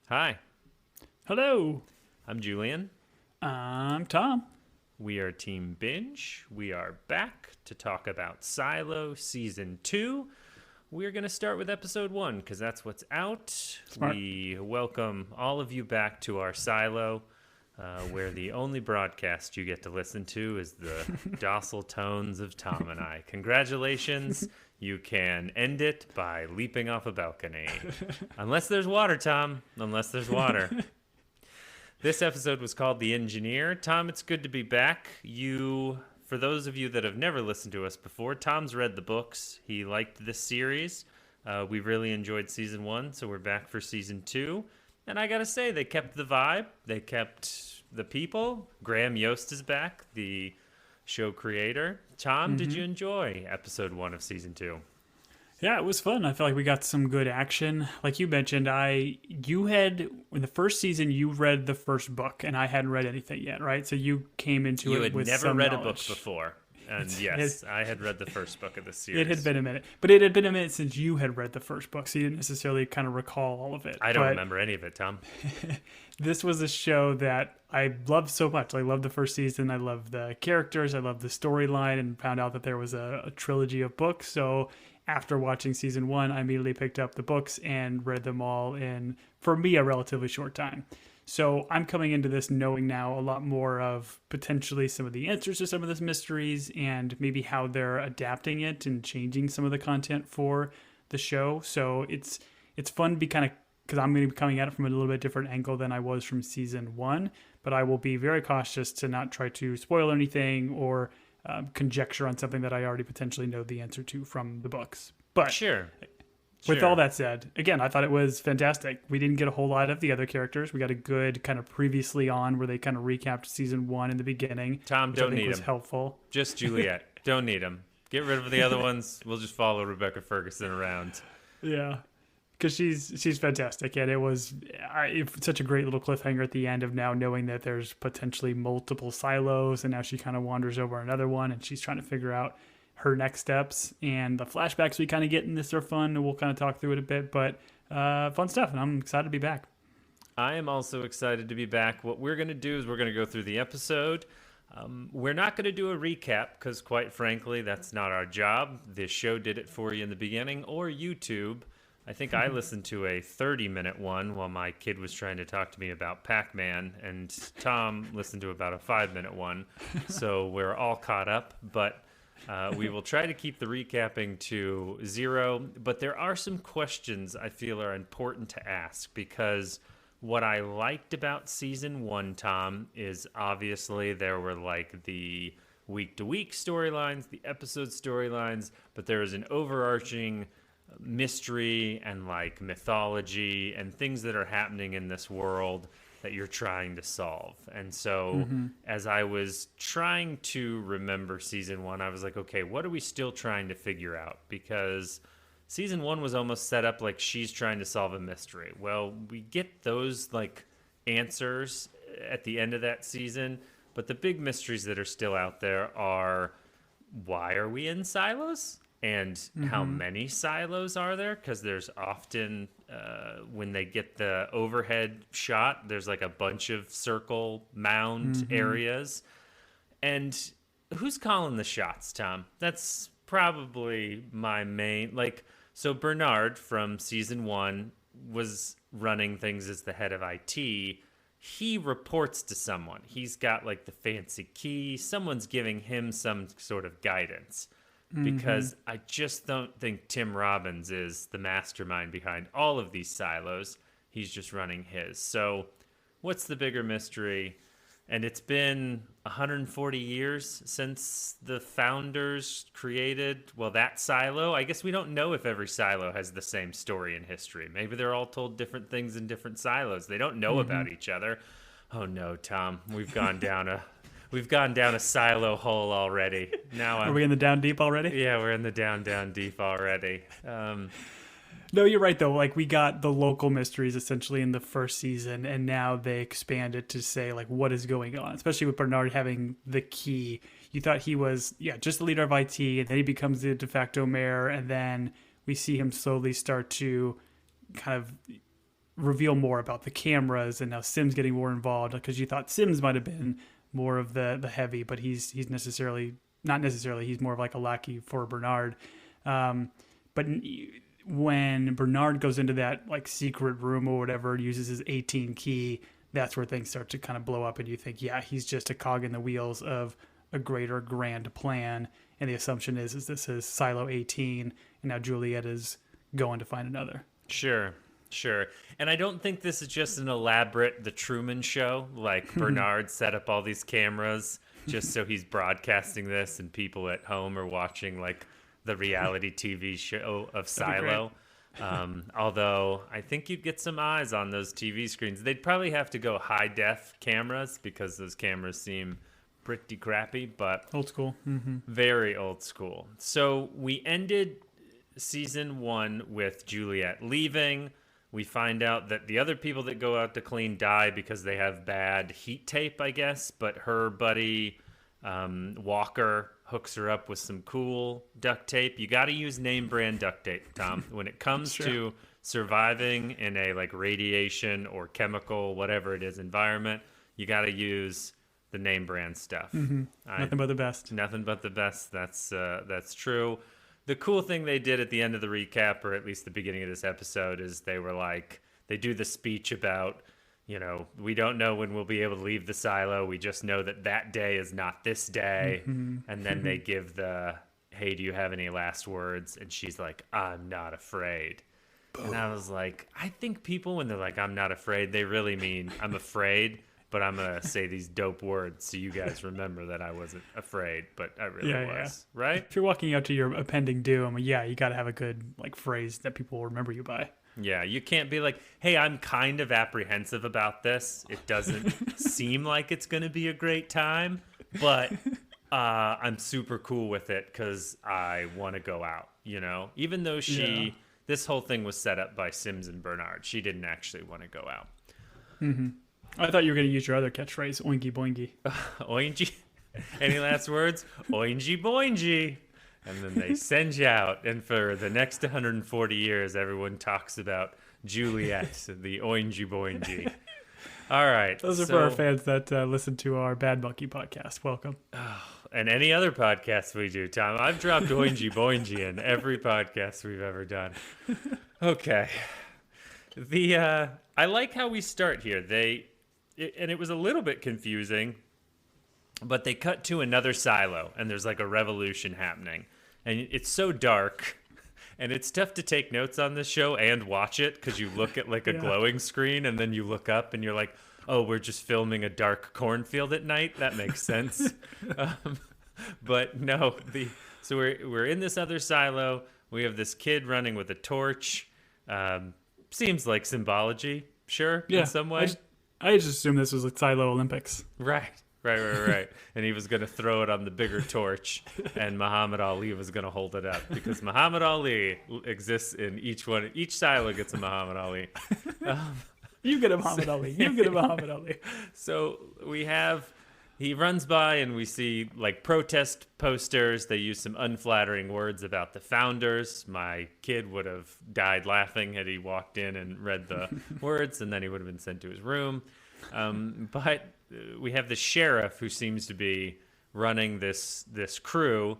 Hi, Hello, I'm Julian. I'm Tom. We are Team Binge. We are back to talk about Silo Season 2. We're going to start with Episode 1 because that's what's out. Smart. We welcome all of you back to our Silo, where the only broadcast you get to listen to is the docile tones of Tom and I. Congratulations. You can end it by leaping off a balcony. Unless there's water, Tom. Unless there's water. This episode was called The Engineer. Tom, it's good to be back. For those of you that have never listened to us before, Tom's read the books. He liked this series. We really enjoyed season 1, so we're back for season 2. And I gotta say, they kept the vibe. They kept the people. Graham Yost is back, the show creator. Tom, did you enjoy episode 1 of season 2? Yeah, it was fun. I feel like we got some good action. Like you mentioned, you had in the first season you read the first book, and I hadn't read anything yet, right? So you came into You it had with never some read a book knowledge. before. And yes, I had read the first book of the series. It had been a minute, but it had been a minute since you had read the first book, so you didn't necessarily kind of recall all of it. I don't But remember any of it, Tom. this was a show that I loved so much. I loved the first season. I loved the characters. I loved the storyline, and found out that there was a trilogy of books. So after watching season 1, I immediately picked up the books and read them all in, for me, a relatively short time. So I'm coming into this knowing now a lot more of potentially some of the answers to some of these mysteries and maybe how they're adapting it and changing some of the content for the show. So it's fun to be kind of, because I'm going to be coming at it from a little bit different angle than I was from season 1, but I will be very cautious to not try to spoil anything or conjecture on something that I already potentially know the answer to from the books. But Sure. with Sure. all that said, again, I thought it was fantastic. We didn't get a whole lot of the other characters. We got a good kind of previously on where they kind of recapped season 1 in the beginning. Tom, which I don't think need was him. helpful. Just Juliet. Don't need him. Get rid of the other ones. We'll just follow Rebecca Ferguson around. Yeah, because she's fantastic, and it was such a great little cliffhanger at the end of now knowing that there's potentially multiple silos, and now she kind of wanders over another one, and she's trying to figure out her next steps. And the flashbacks we kind of get in this are fun, and we'll kind of talk through it a bit, but fun stuff, and I'm excited to be back. I am also excited to be back. What we're going to do is we're going to go through the episode. We're not going to do a recap because, quite frankly, that's not our job. This show did it for you in the beginning, or YouTube. I think I listened to a 30-minute one while my kid was trying to talk to me about Pac-Man, and Tom listened to about a 5-minute one. So we're all caught up, but we will try to keep the recapping to 0. But there are some questions I feel are important to ask because what I liked about season 1, Tom, is obviously there were like the week-to-week storylines, the episode storylines, but there is an overarching mystery and like mythology and things that are happening in this world that you're trying to solve. And so as I was trying to remember season 1, I was like, okay, what are we still trying to figure out? Because season 1 was almost set up like she's trying to solve a mystery. Well, we get those like answers at the end of that season, but the big mysteries that are still out there are, why are we in silos? And how many silos are there? Because there's often, when they get the overhead shot, there's like a bunch of circle mound areas. And who's calling the shots, Tom? That's probably my main, like, so Bernard from season 1 was running things as the head of IT. He reports to someone. He's got like the fancy key. Someone's giving him some sort of guidance. Because I just don't think Tim Robbins is the mastermind behind all of these silos. He's just running his. So what's the bigger mystery? And it's been 140 years since the founders created, well, that silo. I guess we don't know if every silo has the same story in history. Maybe they're all told different things in different silos. They don't know about each other. Oh no, Tom, we've gone down a silo hole already. Now Are we in the down deep already? yeah, we're in the down deep already. No, you're right though. Like we got the local mysteries essentially in the first season, and now they expand it to say like what is going on. Especially with Bernard having the key. You thought he was just the leader of IT, and then he becomes the de facto mayor, and then we see him slowly start to kind of reveal more about the cameras and now Sims getting more involved, because you thought Sims might have been more of the heavy, but he's necessarily not necessarily. He's more of like a lackey for Bernard. But when Bernard goes into that like secret room or whatever, uses his 18 key, that's where things start to kind of blow up, and you think, yeah, he's just a cog in the wheels of a greater grand plan. And the assumption is this is Silo 18, and now Juliet is going to find another. Sure. And I don't think this is just an elaborate The Truman Show, like Bernard set up all these cameras just so he's broadcasting this and people at home are watching like the reality TV show of Silo. Although I think you'd get some eyes on those TV screens. They'd probably have to go high def cameras because those cameras seem pretty crappy, but Old school. very old school. So we ended season 1 with Juliet leaving. We find out that the other people that go out to clean die because they have bad heat tape, I guess. But her buddy Walker hooks her up with some cool duct tape. You got to use name brand duct tape, Tom. When it comes to surviving in a like radiation or chemical, whatever it is, environment, you got to use the name brand stuff. Nothing but the best. Nothing but the best. That's true. The cool thing they did at the end of the recap, or at least the beginning of this episode, is they were like, they do the speech about, you know, we don't know when we'll be able to leave the silo. We just know that day is not this day. And then they give the, hey, do you have any last words? And she's like, I'm not afraid. Boom. And I was like, I think people, when they're like, I'm not afraid, they really mean I'm afraid, but I'm going to say these dope words so you guys remember that I wasn't afraid, but I really was, right? If you're walking out to your impending doom, yeah, you got to have a good like phrase that people will remember you by. Yeah, you can't be like, hey, I'm kind of apprehensive about this. It doesn't seem like it's going to be a great time, but I'm super cool with it because I want to go out, you know? Even though this whole thing was set up by Sims and Bernard, she didn't actually want to go out. I thought you were going to use your other catchphrase, oinky boinky. Oingy. Any last words? Oingy boingy. And then they send you out. And for the next 140 years, everyone talks about Juliet, the oingy boingy. All right. Those are for our fans that listen to our Bad Monkey podcast. Welcome. And any other podcast we do, Tom. I've dropped oingy boingy in every podcast we've ever done. Okay. I like how we start here. And it was a little bit confusing, but they cut to another silo, and there's like a revolution happening. And it's so dark, and it's tough to take notes on this show and watch it because you look at like a glowing screen, and then you look up, and you're like, oh, we're just filming a dark cornfield at night? That makes sense. But no, so we're in this other silo. We have this kid running with a torch. Seems like symbology, sure, in some way. I just assumed this was like Silo Olympics. Right. And he was going to throw it on the bigger torch, and Muhammad Ali was going to hold it up because Muhammad Ali exists in each one. Each silo gets a Muhammad Ali. You get a Muhammad Ali. You get a Muhammad Ali. So he runs by, and we see like protest posters. They use some unflattering words about the founders. My kid would have died laughing had he walked in and read the words, and then he would have been sent to his room. But we have the sheriff who seems to be running this crew,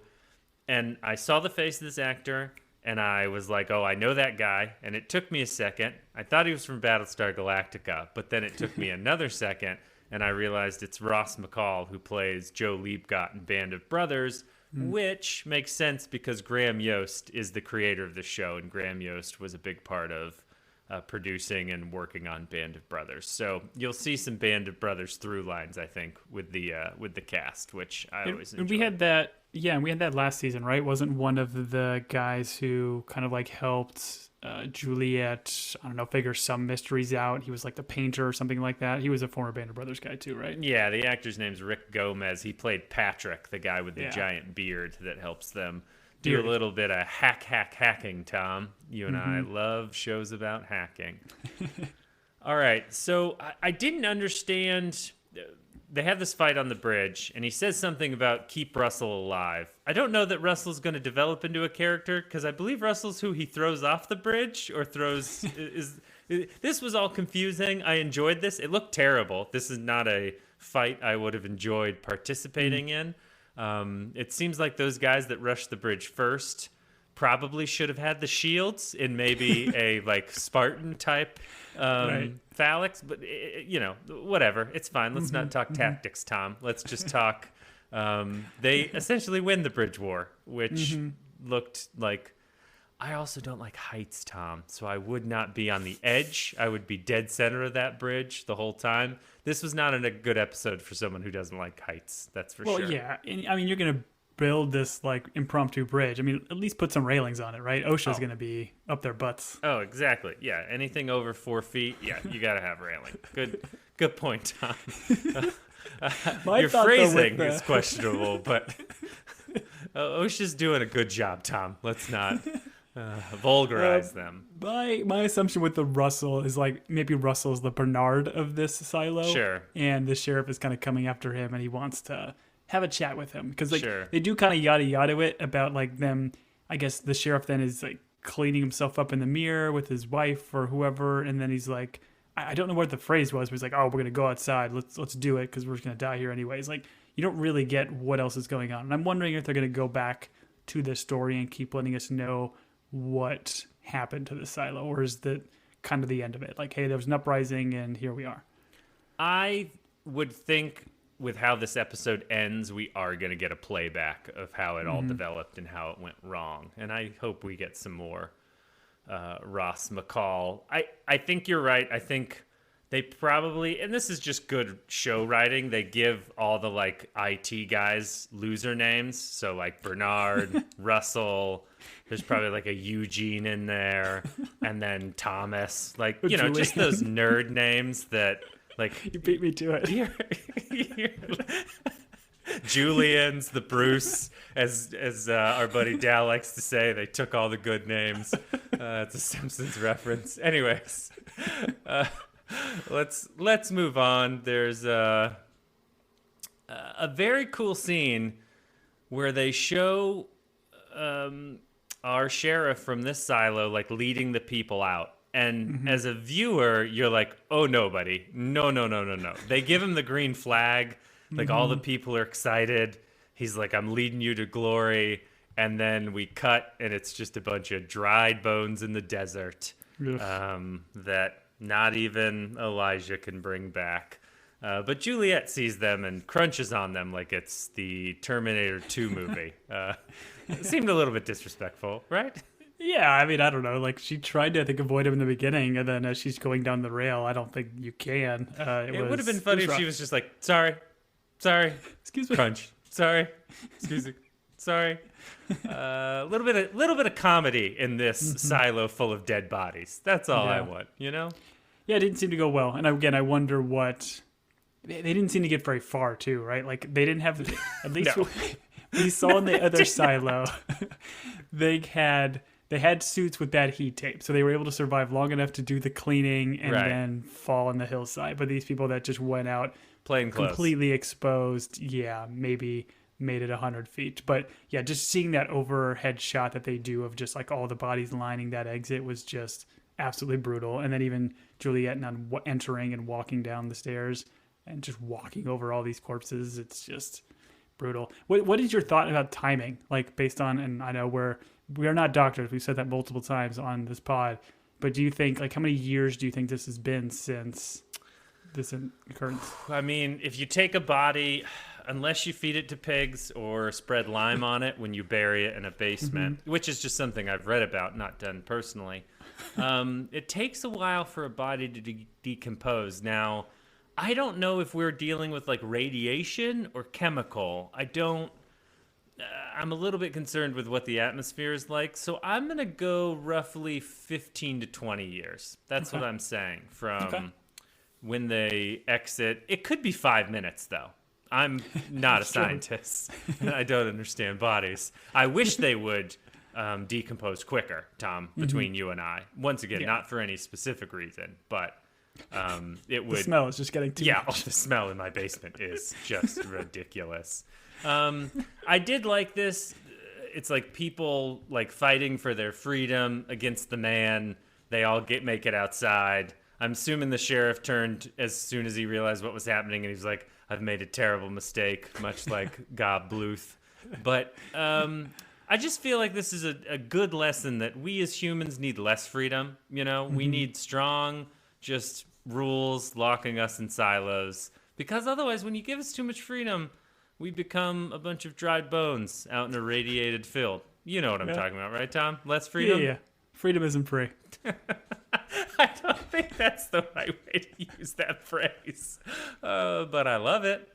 and I saw the face of this actor, and I was like, oh, I know that guy. And it took me a second. I thought he was from Battlestar Galactica, but then it took me another second, and I realized it's Ross McCall who plays Joe Liebgott in Band of Brothers, which makes sense because Graham Yost is the creator of the show, and Graham Yost was a big part of producing and working on Band of Brothers. So you'll see some Band of Brothers through lines, I think, with the cast, which I always enjoy. We had that, and we had that last season, right? Wasn't one of the guys who kind of like helped Juliet, I don't know, figure some mysteries out. He was like the painter or something like that. He was a former Band of Brothers guy too, right? Yeah, the actor's name's Rick Gomez. He played Patrick, the guy with the giant beard that helps them do a little bit of hacking, Tom. You and I love shows about hacking. All right, so I didn't understand. They have this fight on the bridge, and he says something about keep Russell alive. I don't know that Russell's going to develop into a character, because I believe Russell's who he throws off the bridge, or throws... This was all confusing. I enjoyed this. It looked terrible. This is not a fight I would have enjoyed participating in. It seems like those guys that rushed the bridge first probably should have had the shields in maybe a like Spartan type phalanx, but whatever. It's fine. Let's not talk tactics, Tom. Let's just talk. They essentially win the bridge war, which looked like. I also don't like heights, Tom, so I would not be on the edge. I would be dead center of that bridge the whole time. This was not a good episode for someone who doesn't like heights, that's for sure. Well, yeah. And, I mean, you're going to build this, like, impromptu bridge. I mean, at least put some railings on it, right? OSHA's going to be up their butts. Oh, exactly. Yeah, anything over 4 feet, yeah, you got to have railing. Good point, Tom. Your phrasing is questionable, but OSHA's doing a good job, Tom. Let's not... vulgarize them. My assumption with the Russell is like maybe Russell's the Bernard of this silo. Sure. And the sheriff is kind of coming after him and he wants to have a chat with him. Because like they do kind of yada yada it about like them. I guess the sheriff then is like cleaning himself up in the mirror with his wife or whoever. And then he's like, I don't know what the phrase was, but he's like, oh, we're going to go outside. Let's do it because we're just going to die here anyways. Like you don't really get what else is going on. And I'm wondering if they're going to go back to this story and keep letting us know what happened to the silo, or is that kind of the end of it? Like, hey, there was an uprising and here we are. I would think with how this episode ends, we are going to get a playback of how it all developed and how it went wrong. And I hope we get some more Ross McCall. I think you're right. I think they probably, and this is just good show writing, they give all the like IT guys loser names. So like Bernard, Russell, there's probably like a Eugene in there, and then Thomas, like, you know, Julian. just those nerd names that like. You beat me to it. Julian's, the Bruce, as our buddy Dal likes to say, they took all the good names. It's a Simpsons reference. Anyways, let's move on. There's a very cool scene where they show our sheriff from this silo like leading the people out. And as a viewer, you're like, oh, no, buddy. No. They give him the green flag. Like all the people are excited. He's like, I'm leading you to glory. And then we cut and it's just a bunch of dried bones in the desert that not even Elijah can bring back. But Juliet sees them and crunches on them like it's the Terminator 2 movie. It seemed a little bit disrespectful, right? Yeah, I mean, I don't know. Like, she tried to, I think, avoid him in the beginning, and then as she's going down the rail, I don't think you can. It would have been funny if she was just like, sorry, excuse me, crunch, sorry, excuse me, sorry. A little bit of comedy in this silo full of dead bodies. That's all I want, you know? Yeah, it didn't seem to go well. And again, I wonder what... They didn't seem to get very far, too, right? Like, they didn't have... At least we saw in the other silo, they had suits with bad heat tape, so they were able to survive long enough to do the cleaning and then fall on the hillside. But these people that just went out plain clothes, completely exposed, maybe made it 100 feet. But yeah, just seeing that overhead shot that they do of just like all the bodies lining that exit was just absolutely brutal. And then even Juliet entering and walking down the stairs and just walking over all these corpses, it's just brutal. What is your thought about timing? Like based on, and I know we are not doctors, we've said that multiple times on this pod, but do you think, like, how many years do you think this has been since this occurrence? I mean, if you take a body, unless you feed it to pigs or spread lime on it when you bury it in a basement, which is just something I've read about, not done personally, it takes a while for a body to decompose. Now, I don't know if we're dealing with like radiation or chemical. I'm a little bit concerned with what the atmosphere is like. So I'm going to go roughly 15 to 20 years. That's what I'm saying from when they exit. It could be 5 minutes though. I'm not a scientist. I don't understand bodies. I wish they would decompose quicker, Tom, between you and I. Once again, not for any specific reason, but it would. The smell is just getting too much. The smell in my basement is just ridiculous. I did like this. It's like people like fighting for their freedom against the man They all make it outside. I'm assuming the sheriff turned as soon as he realized what was happening, and he's like, "I've made a terrible mistake," much like Gob Bluth. But I just feel like this is a good lesson that we as humans need less freedom. You know, we need strong, just rules locking us in silos. Because otherwise, when you give us too much freedom, we become a bunch of dried bones out in a radiated field. You know what I'm talking about, right, Tom? Less freedom? Yeah. Freedom isn't free. I don't think that's the right way to use that phrase. But I love it.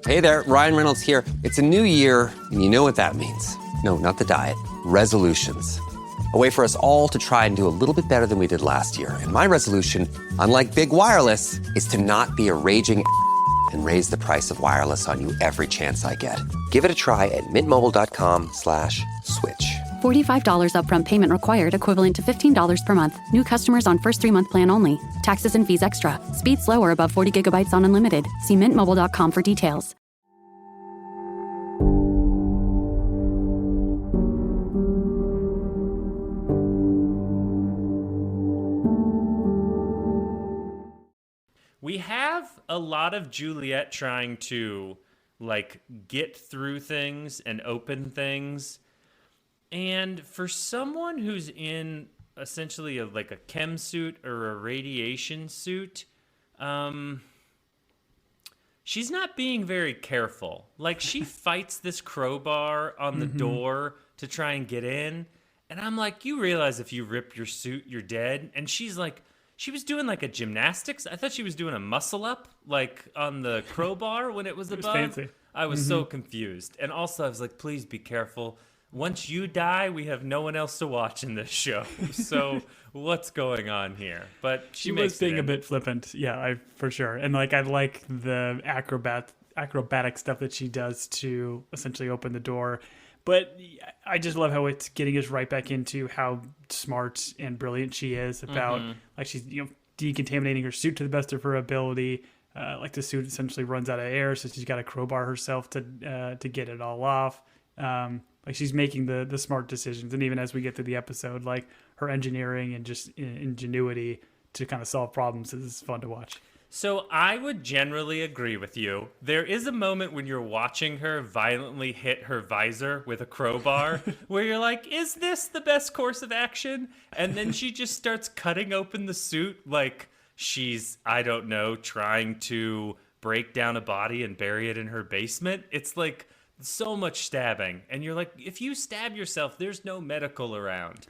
Hey there, Ryan Reynolds here. It's a new year, and you know what that means. No, not the diet. Resolutions. A way for us all to try and do a little bit better than we did last year. And my resolution, unlike big wireless, is to not be a raging and raise the price of wireless on you every chance I get. Give it a try at mintmobile.com/switch. $45 upfront payment required, equivalent to $15 per month. New customers on first 3-month plan only. Taxes and fees extra. Speed slower above 40 gigabytes on unlimited. See mintmobile.com for details. We have a lot of Juliet trying to like get through things and open things. And for someone who's in essentially like a chem suit or a radiation suit, she's not being very careful. Like, she fights this crowbar on the door to try and get in. And I'm like, you realize if you rip your suit, you're dead. And she's like, she was doing like a gymnastics. I thought she was doing a muscle up, like on the crowbar when it was above. Fancy. I was so confused. And also I was like, please be careful. Once you die, we have no one else to watch in this show. So what's going on here? But she was being it a in. bit flippant, yeah, for sure. And like, I like the acrobatic stuff that she does to essentially open the door. But I just love how it's getting us right back into how smart and brilliant she is about like she's decontaminating her suit to the best of her ability. Like the suit essentially runs out of air, so she's got to crowbar herself to get it all off. Like, she's making the smart decisions, and even as we get through the episode, like, her engineering and just ingenuity to kind of solve problems is fun to watch. So I would generally agree with you. There is a moment when you're watching her violently hit her visor with a crowbar where you're like, is this the best course of action? And then she just starts cutting open the suit like she's, I don't know, trying to break down a body and bury it in her basement. It's like so much stabbing, and you're like, if you stab yourself, there's no medical around.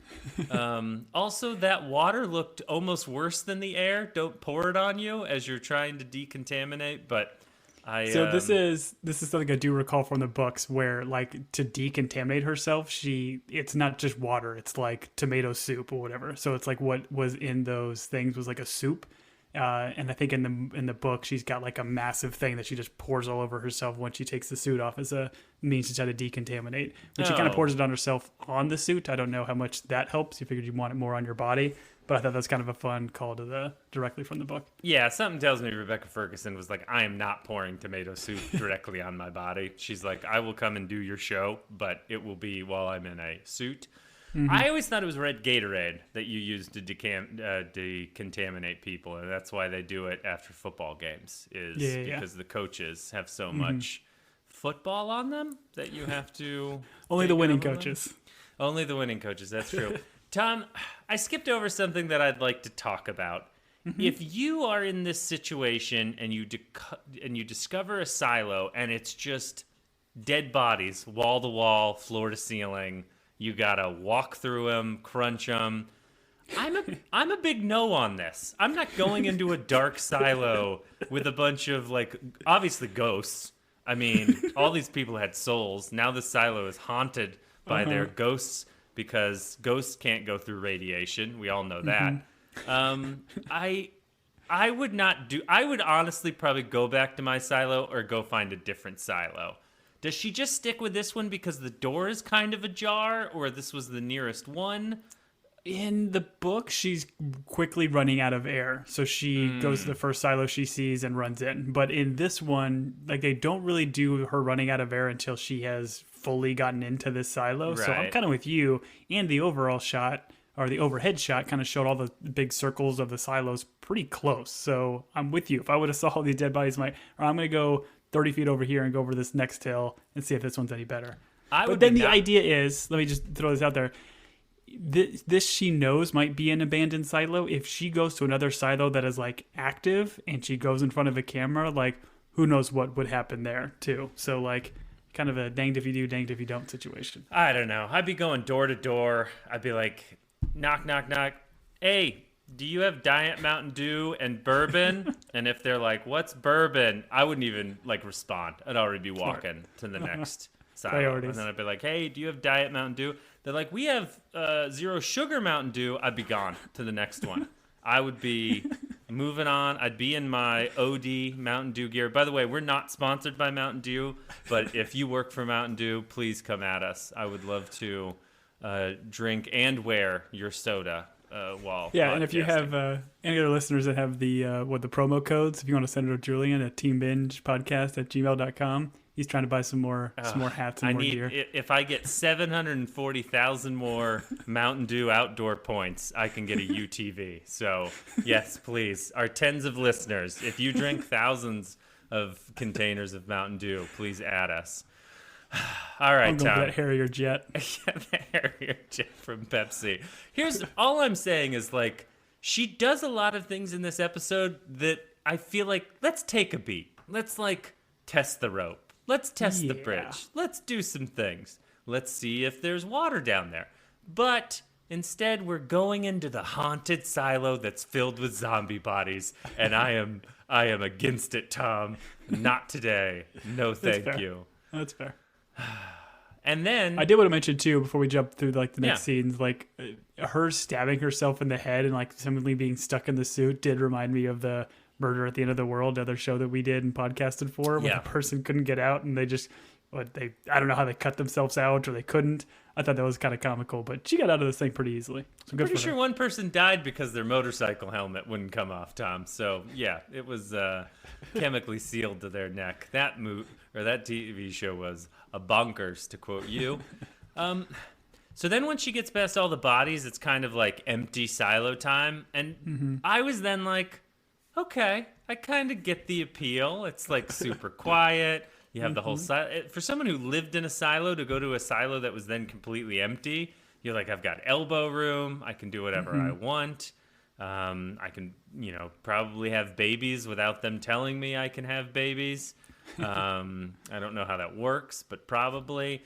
Also, that water looked almost worse than the air. Don't pour it on you as you're trying to decontaminate. But this is something I do recall from the books, where like to decontaminate herself, it's not just water, it's like tomato soup or whatever. So it's like what was in those things was like a soup. And I think in the book, she's got like a massive thing that she just pours all over herself when she takes the suit off as a means to try to decontaminate. When she kind of pours it on herself on the suit, I don't know how much that helps. You figured you want it more on your body, but I thought that's kind of a fun call to directly from the book. Yeah, something tells me Rebecca Ferguson was like, I am not pouring tomato soup directly on my body. She's like, I will come and do your show, but it will be while I'm in a suit. I always thought it was red Gatorade that you use to decontaminate people, and that's why they do it after football games, because the coaches have so much football on them that you have to... Only the winning coaches. Only the winning coaches, that's true. Tom, I skipped over something that I'd like to talk about. If you are in this situation and you discover a silo and it's just dead bodies, wall to wall, floor to ceiling... You gotta walk through them, crunch them. I'm a big no on this. I'm not going into a dark silo with a bunch of, like, obviously ghosts. I mean, all these people had souls. Now the silo is haunted by their ghosts because ghosts can't go through radiation. We all know that. I would not do. I would honestly probably go back to my silo or go find a different silo. Does she just stick with this one because the door is kind of ajar, or this was the nearest one? In the book, she's quickly running out of air. So she goes to the first silo she sees and runs in. But in this one, like they don't really do her running out of air until she has fully gotten into this silo. So I'm Right. kind of with you. And the overall shot or the overhead shot kind of showed all the big circles of the silos pretty close. So I'm with you. If I would have saw all these dead bodies, I'm going to go 30 feet over here and go over this next hill and see if this one's any better. But then the idea is, let me just throw this out there. This she knows might be an abandoned silo. If she goes to another silo that is like active and she goes in front of a camera, like who knows what would happen there too. So like kind of a danged if you do, danged if you don't situation. I don't know. I'd be going door to door. I'd be like, knock, knock, knock. Hey, do you have Diet Mountain Dew and bourbon? And if they're like, what's bourbon? I wouldn't even like respond. I'd already be walking to the next silo. Priorities. And then I'd be like, hey, do you have Diet Mountain Dew? They're like, we have zero sugar Mountain Dew. I'd be gone to the next one. I would be moving on. I'd be in my OD Mountain Dew gear. By the way, we're not sponsored by Mountain Dew, but if you work for Mountain Dew, please come at us. I would love to drink and wear your soda while Yeah, and if you podcasting. have any other listeners that have the promo codes, if you want to send it to Julian at teambingepodcast@gmail.com. He's trying to buy some more hats and I more need, gear. if I get 740,000 more Mountain Dew outdoor points, I can get a UTV. So, yes, please. Our tens of listeners, if you drink thousands of containers of Mountain Dew, please add us. All right, I'm going Tom. for that Harrier jet. Yeah, the Harrier jet from Pepsi. Here's all I'm saying is like she does a lot of things in this episode that I feel like let's take a beat. Let's like test the rope. Let's test the Yeah. bridge. Let's do some things. Let's see if there's water down there. But instead we're going into the haunted silo that's filled with zombie bodies, and I am against it, Tom. Not today. No, thank fair. you. That's fair. And then I did want to mention too before we jump through like the next Yeah. scenes, like her stabbing herself in the head and like suddenly being stuck in the suit did remind me of the Murder at the End of the World, the other show that we did and podcasted for, where Yeah. the person couldn't get out and they just I don't know how they cut themselves out or they couldn't. I thought that was kind of comical, but she got out of this thing pretty easily. So good Pretty for sure her. one person died because their motorcycle helmet wouldn't come off, Tom. So yeah, it was chemically sealed to their neck. That that TV show was a bonkers, to quote you. So then when she gets past all the bodies, it's kind of like empty silo time, and I was then like, okay, I kind of get the appeal. It's like super quiet. You have the whole silo. For someone who lived in a silo to go to a silo that was then completely empty, you're like, I've got elbow room. I can do whatever I want. I can, probably have babies without them telling me I can have babies. I don't know how that works, but probably.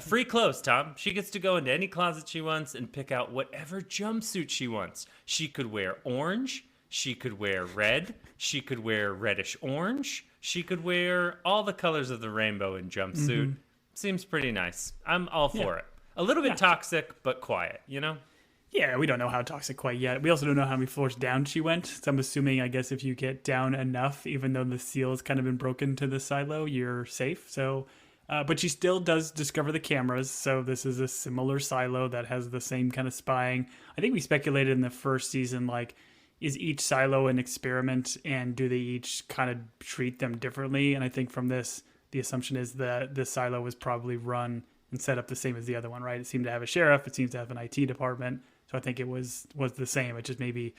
Free clothes, Tom. She gets to go into any closet she wants and pick out whatever jumpsuit she wants. She could wear orange. She could wear red. She could wear reddish orange. She could wear all the colors of the rainbow in jumpsuit. Seems pretty nice. I'm all for it. A little bit toxic, but quiet, Yeah, we don't know how toxic quite yet. We also don't know how many floors down she went. So I'm assuming, I guess, if you get down enough, even though the seal has kind of been broken to the silo, you're safe. So, but she still does discover the cameras. So this is a similar silo that has the same kind of spying. I think we speculated in the first season, like, is each silo an experiment and do they each kind of treat them differently? And I think from this, the assumption is that this silo was probably run and set up the same as the other one, right? It seemed to have a sheriff. It seems to have an IT department. So I think it was the same. It just maybe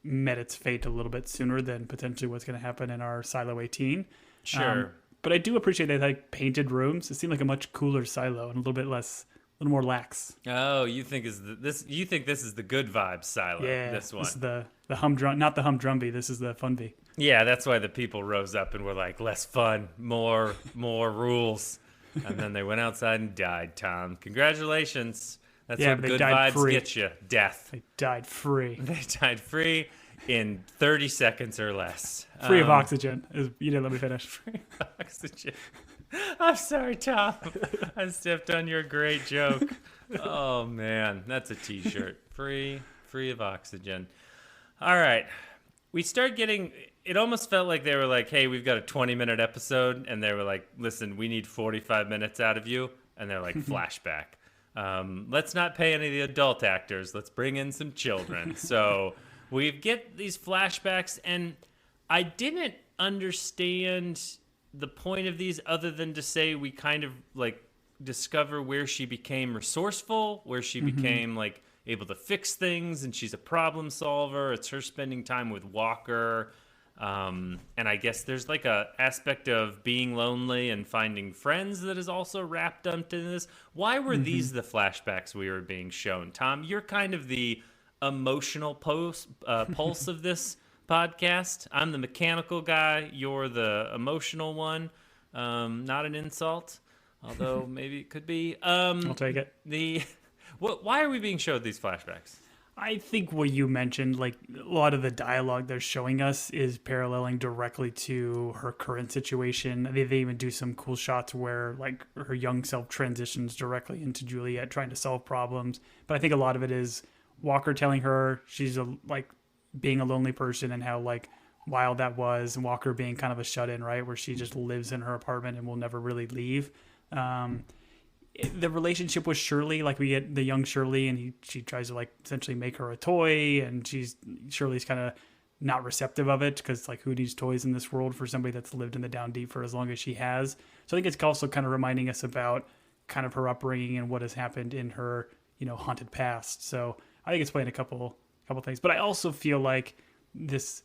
met its fate a little bit sooner than potentially what's going to happen in our Silo 18. Sure. But I do appreciate they had painted rooms. It seemed like a much cooler silo and a little more lax. Oh, you think you think this is the good vibes silo? Yeah, This one. This is the humdrum, not the humdrumby. This is the funby. Yeah, that's why the people rose up and were like, less fun, more rules. And then they went outside and died, Tom. Congratulations. That's Yeah, what they good died vibes free. get you. Death. They died free, They died free in 30 seconds or less. free of oxygen. You didn't let me finish. Oxygen. I'm sorry, Tom. I stepped on your great joke. Oh, man. That's a t-shirt. Free of oxygen. All right. We start getting... It almost felt like they were like, hey, we've got a 20-minute episode. And they were like, listen, we need 45 minutes out of you. And they're like, flashback. let's not pay any of the adult actors. Let's bring in some children. So we get these flashbacks, and I didn't understand the point of these other than to say we kind of like discover where she became resourceful, where she became like able to fix things, and she's a problem solver. It's her spending time with Walker. And I guess there's like a aspect of being lonely and finding friends that is also wrapped up in this. Why were these the flashbacks we were being shown? Tom, you're kind of the emotional pulse of this podcast. I'm the mechanical guy. You're the emotional one. Not an insult, although maybe it could be. I'll take it. Why are we being showed these flashbacks? I think what you mentioned, like a lot of the dialogue they're showing us is paralleling directly to her current situation. They even do some cool shots where like her young self transitions directly into Juliet trying to solve problems. But I think a lot of it is Walker telling her she's like being a lonely person and how like wild that was, and Walker being kind of a shut-in, right, where she just lives in her apartment and will never really leave. The relationship with Shirley, like we get the young Shirley, and she tries to like essentially make her a toy, and Shirley's kind of not receptive of it because like who needs toys in this world for somebody that's lived in the down deep for as long as she has. So I think it's also kind of reminding us about kind of her upbringing and what has happened in her, haunted past. So I think it's playing a couple things, but I also feel like this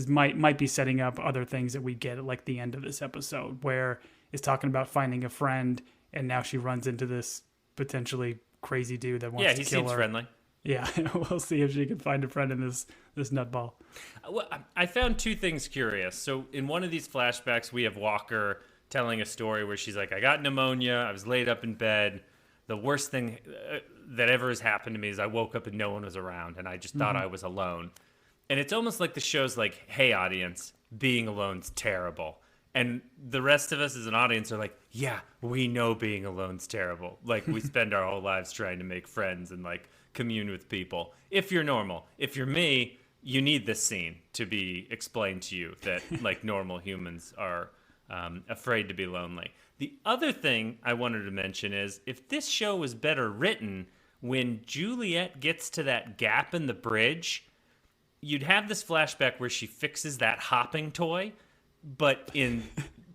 might be setting up other things that we get at like the end of this episode, where it's talking about finding a friend. And now she runs into this potentially crazy dude that wants to kill her. Yeah, he seems friendly. Yeah, we'll see if she can find a friend in this nutball. Well, I found two things curious. So in one of these flashbacks, we have Walker telling a story where she's like, I got pneumonia. I was laid up in bed. The worst thing that ever has happened to me is I woke up and no one was around, and I just thought I was alone. And it's almost like the show's like, hey, audience, being alone's terrible. And the rest of us as an audience are like, yeah, we know being alone's terrible. Like, we spend our whole lives trying to make friends and, like, commune with people. If you're normal. If you're me, you need this scene to be explained to you that, like, normal humans are afraid to be lonely. The other thing I wanted to mention is, if this show was better written, when Juliet gets to that gap in the bridge, you'd have this flashback where she fixes that hopping toy, but in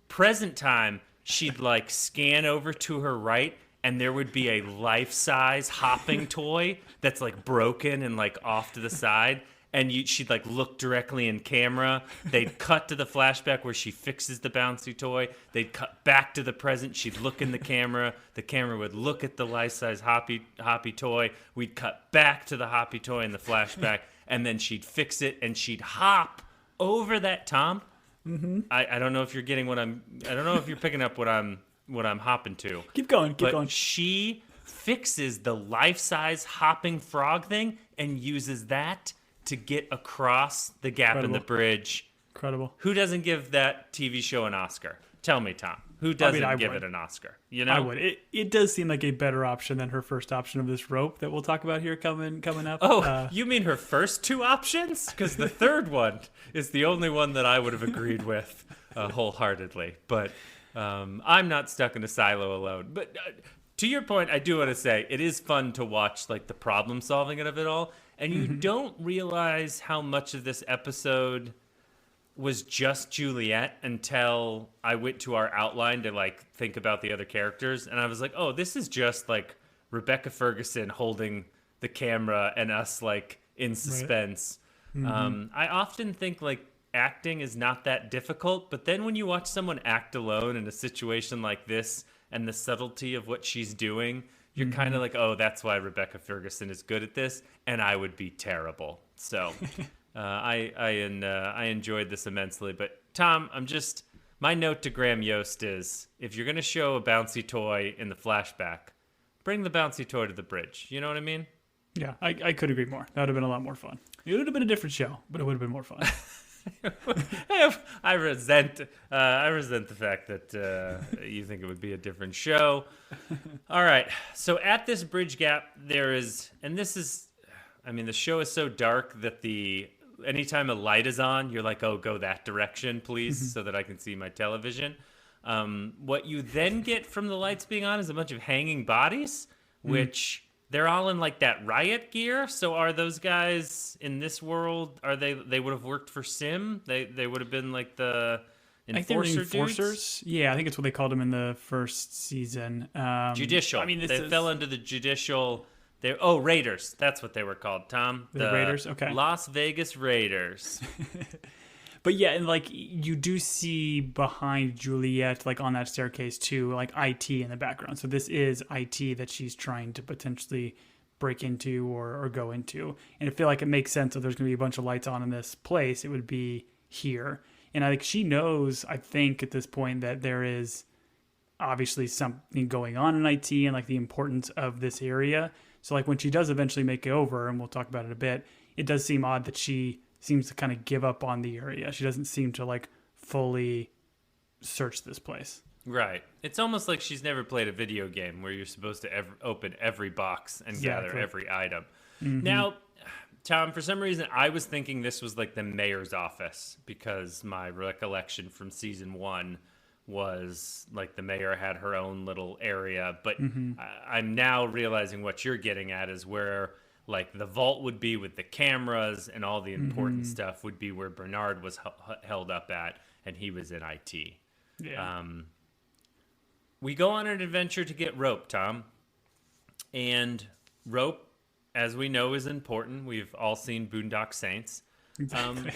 present time, she'd like scan over to her right, and there would be a life-size hopping toy that's like broken and like off to the side. And she'd like look directly in camera. They'd cut to the flashback where she fixes the bouncy toy. They'd cut back to the present. She'd look in the camera. The camera would look at the life-size hoppy toy. We'd cut back to the hoppy toy in the flashback, and then she'd fix it, and she'd hop over that, Tom. Mm-hmm. I don't know if you're getting I don't know if you're picking up what I'm hopping to. Keep going. But she fixes the life-size hopping frog thing and uses that to get across the gap in the bridge. Incredible. Who doesn't give that TV show an Oscar? Tell me, Tom. Who doesn't give it an Oscar? I would. It does seem like a better option than her first option of this rope that we'll talk about here coming up. Oh, you mean her first two options? Because the third one is the only one that I would have agreed with wholeheartedly. But I'm not stuck in a silo alone. But to your point, I do want to say it is fun to watch like the problem solving of it all. And you don't realize how much of this episode was just Juliet until I went to our outline to like think about the other characters, and I was like, oh, this is just like Rebecca Ferguson holding the camera and us like in suspense. Right. I often think like acting is not that difficult, but then when you watch someone act alone in a situation like this and the subtlety of what she's doing, you're kind of like, oh, that's why Rebecca Ferguson is good at this, and I would be terrible. So I enjoyed this immensely. But Tom, my note to Graham Yost is, if you're going to show a bouncy toy in the flashback, bring the bouncy toy to the bridge. You know what I mean? Yeah, I could agree more. That would have been a lot more fun. It would have been a different show, but it would have been more fun. I resent the fact that you think it would be a different show. All right. So at this bridge gap, the show is so dark that anytime a light is on, you're like, oh, go that direction, please, so that I can see my television. What you then get from the lights being on is a bunch of hanging bodies, which they're all in like that riot gear. So are those guys in this world? Are they would have worked for Sim? They would have been like the I think they were enforcers. enforcers. Yeah, I think it's what they called them in the first season. Judicial. I mean, they fell under the judicial. Raiders. That's what they were called, Tom. The Raiders. Okay. Las Vegas Raiders. But yeah, and like you do see behind Juliet, like on that staircase too, like IT in the background. So this is IT that she's trying to potentially break into or go into. And I feel like it makes sense if there's going to be a bunch of lights on in this place, it would be here. And I think she knows, I think at this point, that there is obviously something going on in IT and like the importance of this area. So like when she does eventually make it over, and we'll talk about it a bit, it does seem odd that she seems to kind of give up on the area. She doesn't seem to like fully search this place. Right. It's almost like she's never played a video game where you're supposed to open every box and gather every item. Now, Tom, for some reason, I was thinking this was like the mayor's office because my recollection from season 1 was like the mayor had her own little area. But I'm now realizing what you're getting at is where like the vault would be with the cameras and all the important stuff would be where Bernard was held up at, and he was in IT. Yeah. We go on an adventure to get rope, Tom. And rope, as we know, is important. We've all seen Boondock Saints. Exactly.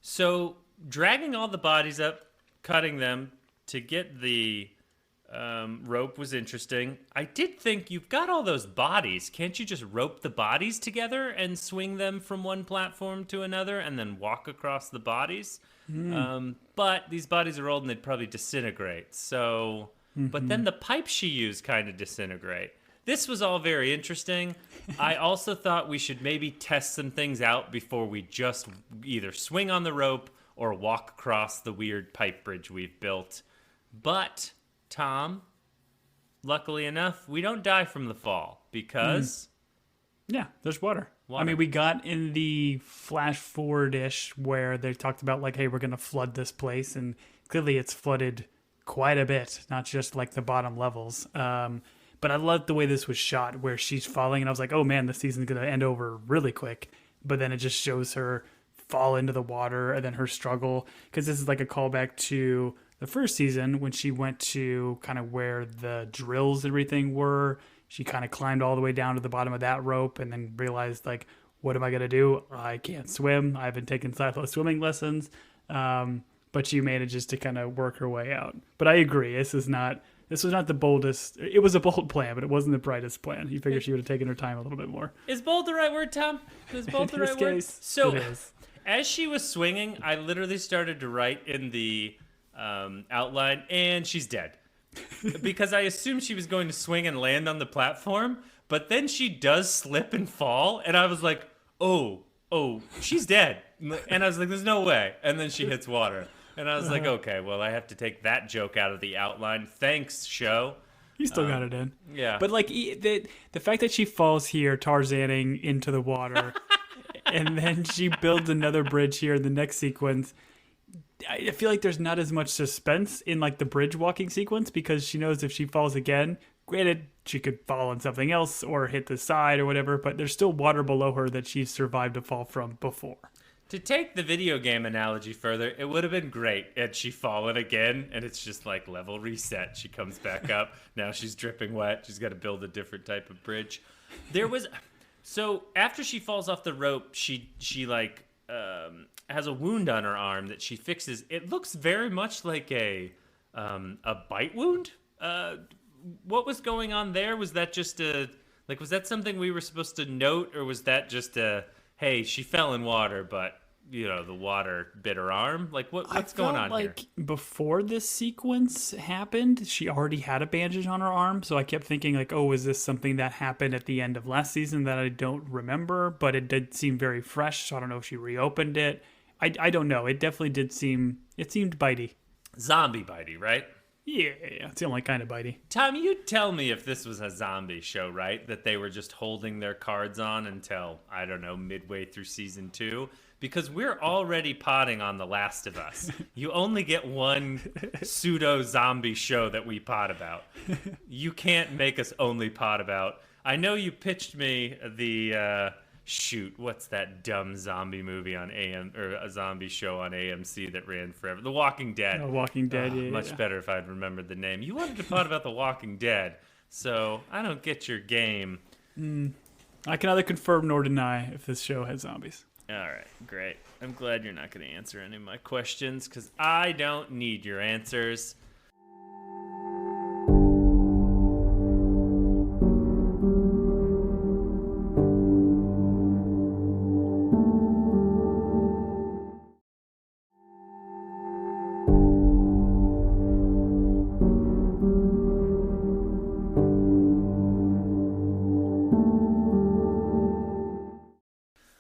So dragging all the bodies up, cutting them to get the rope was interesting. I did think you've got all those bodies. Can't you just rope the bodies together and swing them from one platform to another and then walk across the bodies? But these bodies are old and they'd probably disintegrate. So, but then the pipes she used kind of disintegrate. This was all very interesting. I also thought we should maybe test some things out before we just either swing on the rope or walk across the weird pipe bridge we've built. But Tom, luckily enough, we don't die from the fall because... Yeah, there's water. Water. I mean, we got in the flash forward-ish where they talked about like, hey, we're going to flood this place. And clearly it's flooded quite a bit, not just like the bottom levels. But I loved the way this was shot where she's falling. And I was like, oh man, the season's going to end over really quick. But then it just shows her fall into the water and then her struggle. Because this is like a callback to the first season when she went to kind of where the drills and everything were. She kind of climbed all the way down to the bottom of that rope and then realized, like, what am I going to do? I can't swim. I haven't taken silo swimming lessons. But she manages to kind of work her way out. But I agree. This was not the boldest. It was a bold plan, but it wasn't the brightest plan. You figure she would have taken her time a little bit more. Is bold the right word, Tom? Is bold the right word? So, as she was swinging, I literally started to write in the outline, and she's dead. Because I assumed she was going to swing and land on the platform, but then she does slip and fall, and I was like, oh, she's dead. And I was like, there's no way. And then she hits water. And I was like, okay, well, I have to take that joke out of the outline. Thanks, show. You still got it in. Yeah. But like the fact that she falls here, Tarzaning into the water, and then she builds another bridge here in the next sequence, I feel like there's not as much suspense in like the bridge walking sequence because she knows if she falls again, granted, she could fall on something else or hit the side or whatever, but there's still water below her that she's survived a fall from before. To take the video game analogy further, it would have been great had she fallen again, and it's just like level reset. She comes back up. Now she's dripping wet. She's got to build a different type of bridge. So after she falls off the rope, she has a wound on her arm that she fixes. It looks very much like a bite wound. What was going on there? Was that just was that something we were supposed to note, or was that just hey, she fell in water, but the water bit her arm? Like what's going on here? Before this sequence happened, she already had a bandage on her arm, so I kept thinking like, oh, is this something that happened at the end of last season that I don't remember? But it did seem very fresh, so I don't know if she reopened it. I don't know. It definitely seemed bitey. Zombie bitey, right? Yeah, it's the only kind of bitey. Tom, you tell me if this was a zombie show, right? That they were just holding their cards on until, I don't know, midway through season 2. because we're already potting on The Last of Us. You only get one pseudo zombie show that we pot about. You can't make us only pot about. I know you pitched me the what's that dumb zombie movie on or a zombie show on AMC that ran forever? The Walking Dead. Walking Dead. Much better if I'd remembered the name. You wanted to pot about The Walking Dead, so I don't get your game. I can neither confirm nor deny if this show has zombies. All right, great. I'm glad you're not going to answer any of my questions because I don't need your answers.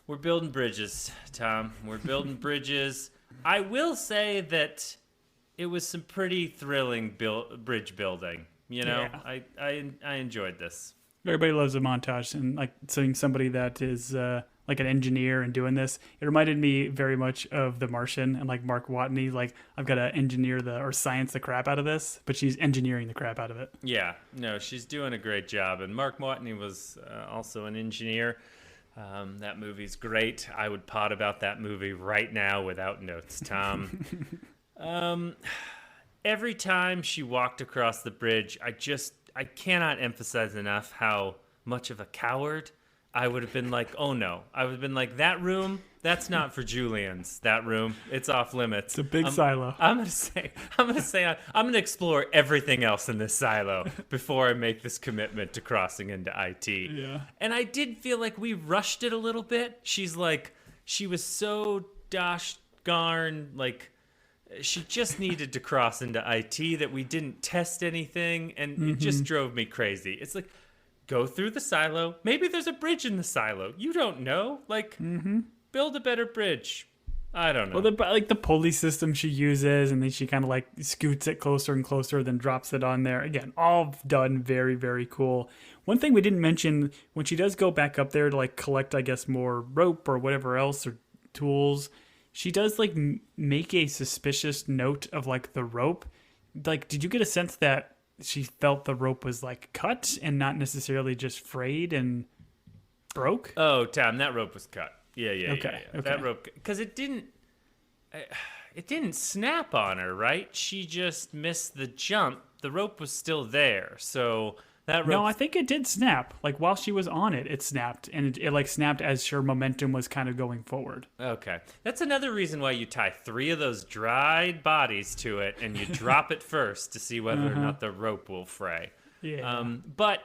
We're building bridges, Tom. We're building bridges. I will say that it was some pretty thrilling bridge building. You know, Yeah. I enjoyed this. Everybody loves a montage, and like seeing somebody that is like an engineer and doing this, it reminded me very much of The Martian and like Mark Watney. Like, I've got to engineer or science the crap out of this, but she's engineering the crap out of it. Yeah, no, she's doing a great job. And Mark Watney was also an engineer. That movie's great. I would pot about that movie right now without notes, Tom. Every time she walked across the bridge, I cannot emphasize enough how much of a coward I would have been. Like, oh no. I would have been like, that room, that's not for Julian's. That room, it's off limits. It's a big silo. I'm gonna explore everything else in this silo before I make this commitment to crossing into IT. Yeah. And I did feel like we rushed it a little bit. She was so gosh darn, like, she just needed to cross into IT that we didn't test anything, and it just drove me crazy. It's like, go through the silo. Maybe there's a bridge in the silo. You don't know. Like, build a better bridge. I don't know. Well, the pulley system she uses, and then she kind of like scoots it closer and closer, then drops it on there. Again, all done very, very cool. One thing we didn't mention, when she does go back up there to like collect, I guess, more rope or whatever else or tools, she does like make a suspicious note of like the rope. Like, did you get a sense that she felt the rope was like cut and not necessarily just frayed and broke? Oh, Tom, that rope was cut. Yeah. Okay. That rope, because it didn't snap on her, right? She just missed the jump. The rope was still there, so that rope. No, I think it did snap. Like, while she was on it, it snapped, and it like snapped as her momentum was kind of going forward. Okay, that's another reason why you tie 3 of those dried bodies to it, and you drop it first to see whether or not the rope will fray. Yeah. But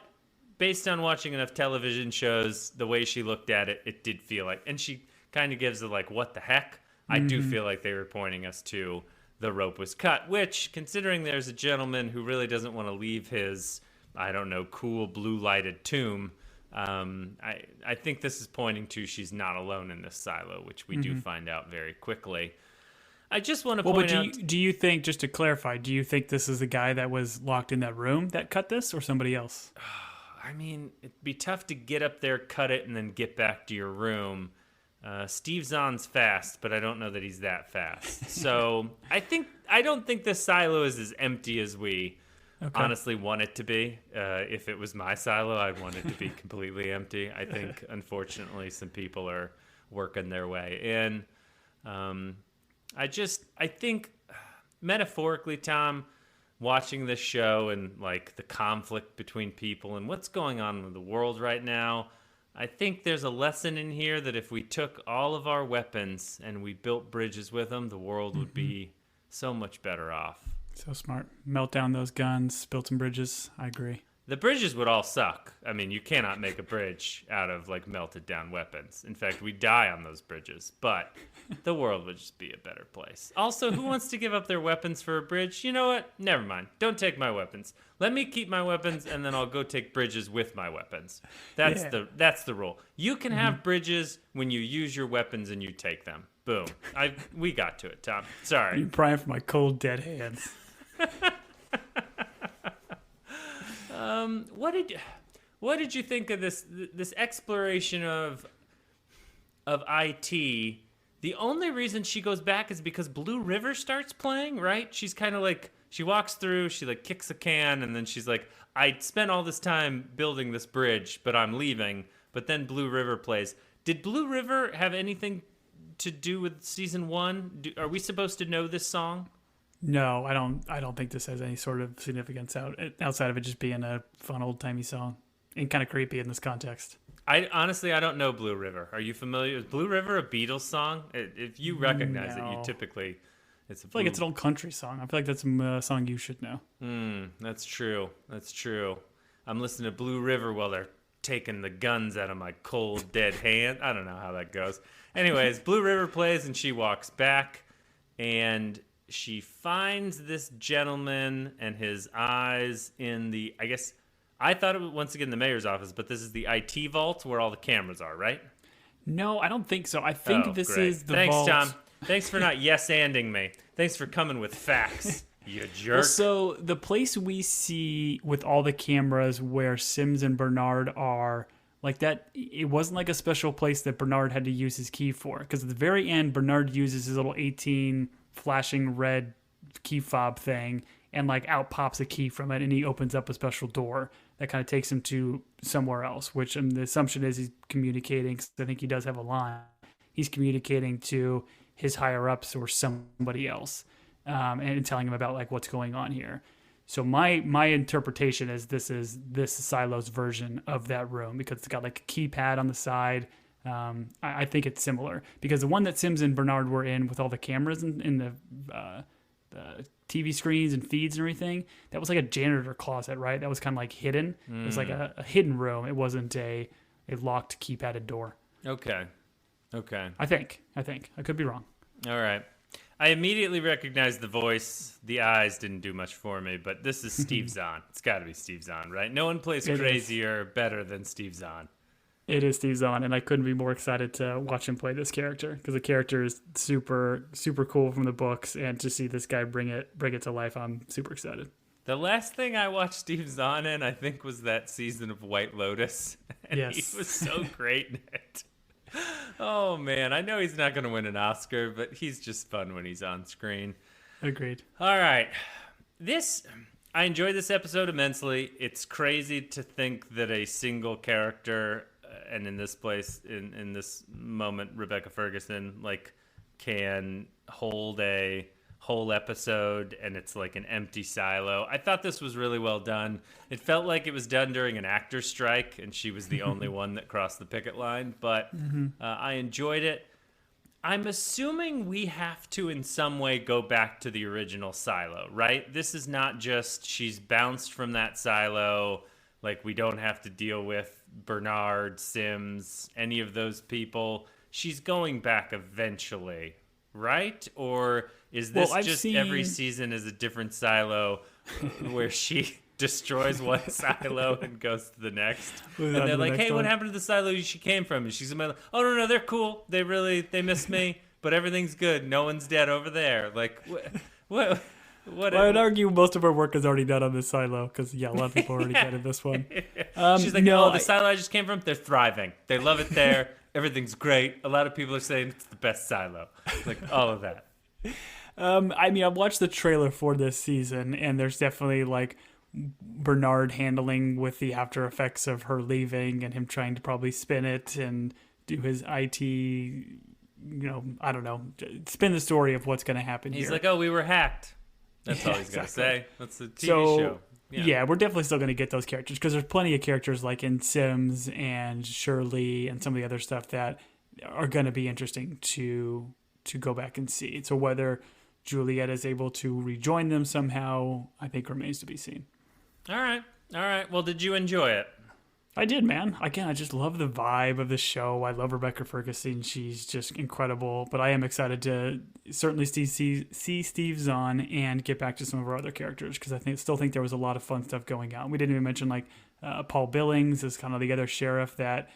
based on watching enough television shows, the way she looked at it, it did feel like, and she kind of gives it like, what the heck? I do feel like they were pointing us to the rope was cut, which, considering there's a gentleman who really doesn't want to leave his, I don't know, cool blue lighted tomb, I think this is pointing to she's not alone in this silo, which we do find out very quickly. I just want to point out... do you think, just to clarify, do you think this is the guy that was locked in that room that cut this, or somebody else? I mean, it'd be tough to get up there, cut it, and then get back to your room. Steve Zahn's fast, but I don't know that he's that fast. So I don't think this silo is as empty as we honestly want it to be. If it was my silo, I'd want it to be completely empty. I think, unfortunately, some people are working their way in. I think, metaphorically, Tom, watching this show and like the conflict between people and what's going on in the world right now, I think there's a lesson in here that if we took all of our weapons and we built bridges with them, the world would be so much better off. So smart. Melt down those guns, build some bridges. I agree. The bridges would all suck. I mean, you cannot make a bridge out of like melted down weapons. In fact, we die on those bridges, but the world would just be a better place. Also, who wants to give up their weapons for a bridge? You know what? Never mind. Don't take my weapons. Let me keep my weapons, and then I'll go take bridges with my weapons. That's the rule. You can have bridges when you use your weapons and you take them. Boom. We got to it, Tom. Sorry. You're prying for my cold, dead hands. What did you think of this exploration of IT, The only reason she goes back is because Blue River starts playing, right? She's kind of like, she walks through, she like kicks a can, and then she's like, I spent all this time building this bridge, but I'm leaving. But then Blue River plays. Did Blue River have anything to do with season 1? Are we supposed to know this song? No, I don't think this has any sort of significance outside of it just being a fun old-timey song and kind of creepy in this context. I honestly don't know Blue River. Are you familiar? Is Blue River a Beatles song? If you recognize it, you typically it's a I feel like it's an old country song. I feel like that's a song you should know. That's true. That's true. I'm listening to Blue River while they're taking the guns out of my cold dead hand. I don't know how that goes. Anyways, Blue River plays and she walks back and she finds this gentleman and his eyes in the, I guess, I thought it was once again the mayor's office, but this is the IT vault where all the cameras are, right? No, I don't think so. I think this great. is the Thanks, vault. Tom. Thanks for not yes-anding me. Thanks for coming with facts, you jerk. Well, so the place we see with all the cameras where Sims and Bernard are, like that, it wasn't like a special place that Bernard had to use his key for. Because at the very end, Bernard uses his little 18 flashing red key fob thing, and like out pops a key from it, and he opens up a special door that kind of takes him to somewhere else, which the assumption is he's communicating, 'cause I think he does have a line. He's communicating to his higher ups or somebody else, and telling him about like what's going on here. So my interpretation is this Silo's version of that room, because it's got like a keypad on the side. I think it's similar, because the one that Sims and Bernard were in with all the cameras in the TV screens and feeds and everything, that was like a janitor closet, right? That was kind of like hidden. It was like a hidden room. It wasn't a locked keypadded door. Okay. I think. I could be wrong. All right. I immediately recognized the voice. The eyes didn't do much for me, but this is Steve Zahn. It's got to be Steve Zahn, right? No one plays crazier, better than Steve Zahn. It is Steve Zahn, and I couldn't be more excited to watch him play this character, because the character is super, super cool from the books, and to see this guy bring it to life, I'm super excited. The last thing I watched Steve Zahn in, I think, was that season of White Lotus, and Yes. he was so great in it. Oh, man. I know he's not going to win an Oscar, but he's just fun when he's on screen. Agreed. All right. I enjoyed this episode immensely. It's crazy to think that a single character, and in this place, in this moment, Rebecca Ferguson, like, can hold a whole episode and it's like an empty silo. I thought this was really well done. It felt like it was done during an actor's strike and she was the only one that crossed the picket line, but I enjoyed it. I'm assuming we have to in some way go back to the original silo, right? This is not just she's bounced from that silo, like we don't have to deal with Bernard, Sims, any of those people. She's going back eventually, right? Or is this every season is a different silo where she destroys one silo and goes to the next? And they're like, hey, what happened to the silo she came from? And she's like, oh, no, they're cool. They miss me, but everything's good. No one's dead over there. Like, what? Well, I'd argue most of our work is already done on this silo, because, a lot of people already get in this one. She's like, no, the silo I just came from, they're thriving. They love it there. Everything's great. A lot of people are saying it's the best silo. Like, all of that. I've watched the trailer for this season, and there's definitely, like, Bernard handling with the after effects of her leaving and him trying to probably spin it and do his IT, I don't know, spin the story of what's going to happen here. He's like, oh, we were hacked. That's all he's going to say. That's the TV show. Yeah, we're definitely still going to get those characters, because there's plenty of characters like in Sims and Shirley and some of the other stuff that are going to be interesting to go back and see. So whether Juliet is able to rejoin them somehow, I think remains to be seen. All right. Well, did you enjoy it? I did, man. Again, I just love the vibe of the show. I love Rebecca Ferguson. She's just incredible. But I am excited to certainly see Steve Zahn and get back to some of our other characters, because I still think there was a lot of fun stuff going on. We didn't even mention Paul Billings is kind of the other sheriff that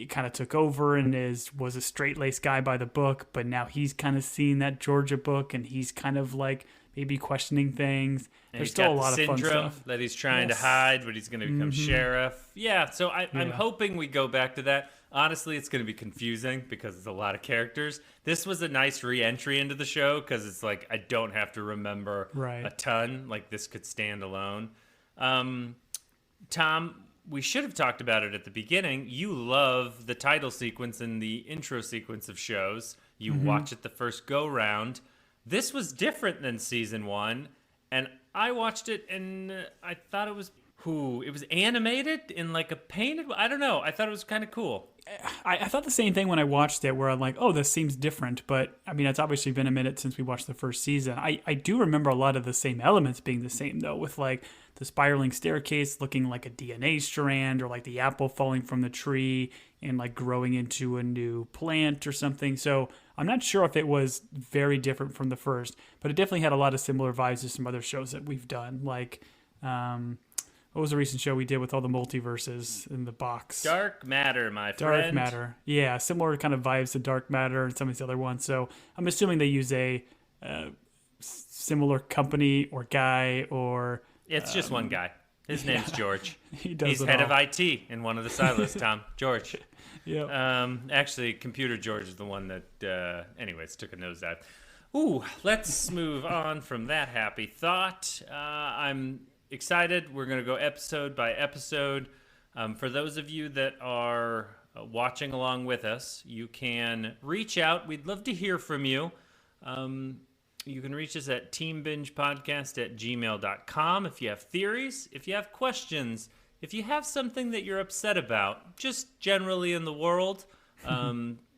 kind of took over and was a straight-laced guy by the book, but now he's kind of seen that Georgia book and he's kind of like maybe questioning things. And There's he's still got a lot the of fun syndrome stuff. that he's trying to Yes. hide, but he's going to become sheriff. Yeah, so I'm Yeah. hoping we go back to that. Honestly, it's going to be confusing because it's a lot of characters. This was a nice re-entry into the show because it's like I don't have to remember Right. a ton. Like this could stand alone. Tom, we should have talked about it at the beginning. You love the title sequence and the intro sequence of shows. You watch it the first go round. This was different than season 1, and I watched it and I thought it was animated in like a painted. I don't know. I thought it was kind of cool. I thought the same thing when I watched it, where I'm like, oh, this seems different. But I mean, it's obviously been a minute since we watched the first season. I do remember a lot of the same elements being the same, though, with like the spiraling staircase looking like a DNA strand, or like the apple falling from the tree and like growing into a new plant or something. So I'm not sure if it was very different from the first, but it definitely had a lot of similar vibes to some other shows that we've done. Like, what was the recent show we did with all the multiverses in the box? Dark Matter, my Dark friend. Matter. Yeah, similar kind of vibes to Dark Matter and some of these other ones. So I'm assuming they use a similar company or guy, or It's just one guy. His name's George. he does He's it head all. of IT in one of the silos, Tom. George. Yeah. Actually, Computer George is the one that, anyways, took a nosedive. Ooh, let's move on from that happy thought. I'm excited. We're going to go episode by episode. For those of you that are watching along with us, you can reach out. We'd love to hear from you. You can reach us at teambingepodcast@gmail.com if you have theories, if you have questions, if you have something that you're upset about, just generally in the world.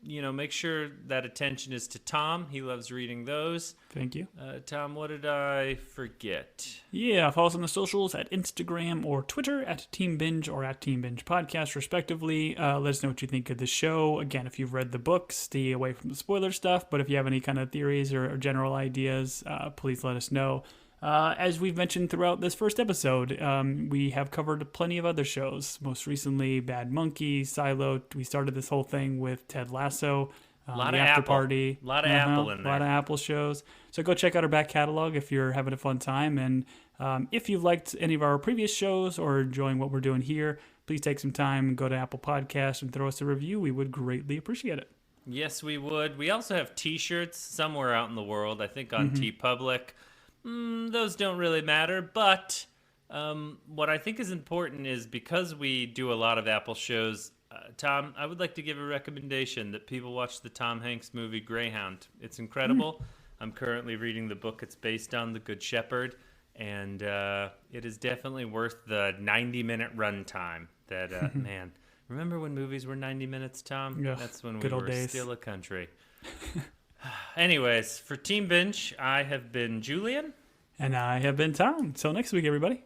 Make sure that attention is to Tom. He loves reading those. Thank you. Tom, what did I forget? Yeah, follow us on the socials at Instagram or Twitter at Team Binge or at Team Binge Podcast, respectively. Let us know what you think of the show. Again, if you've read the book, stay away from the spoiler stuff. But if you have any kind of theories or general ideas, please let us know. As we've mentioned throughout this first episode, we have covered plenty of other shows. Most recently, Bad Monkey, Silo. We started this whole thing with Ted Lasso. Lot the of After Apple. Party. Lot of Apple in A lot there. of Apple shows. So go check out our back catalog if you're having a fun time. And if you've liked any of our previous shows or enjoying what we're doing here, please take some time and go to Apple Podcasts and throw us a review. We would greatly appreciate it. Yes, we would. We also have T-shirts somewhere out in the world, I think on TeePublic. Those don't really matter, but what I think is important is because we do a lot of Apple shows, Tom, I would like to give a recommendation that people watch the Tom Hanks movie Greyhound. It's incredible. I'm currently reading the book it's based on, The Good Shepherd, and it is definitely worth the 90-minute runtime. That, man, remember when movies were 90 minutes, Tom? Yeah, That's when we good old were days. still a country. Anyways, for Team Binge, I have been Julian. And I have been Tom. Until next week, everybody.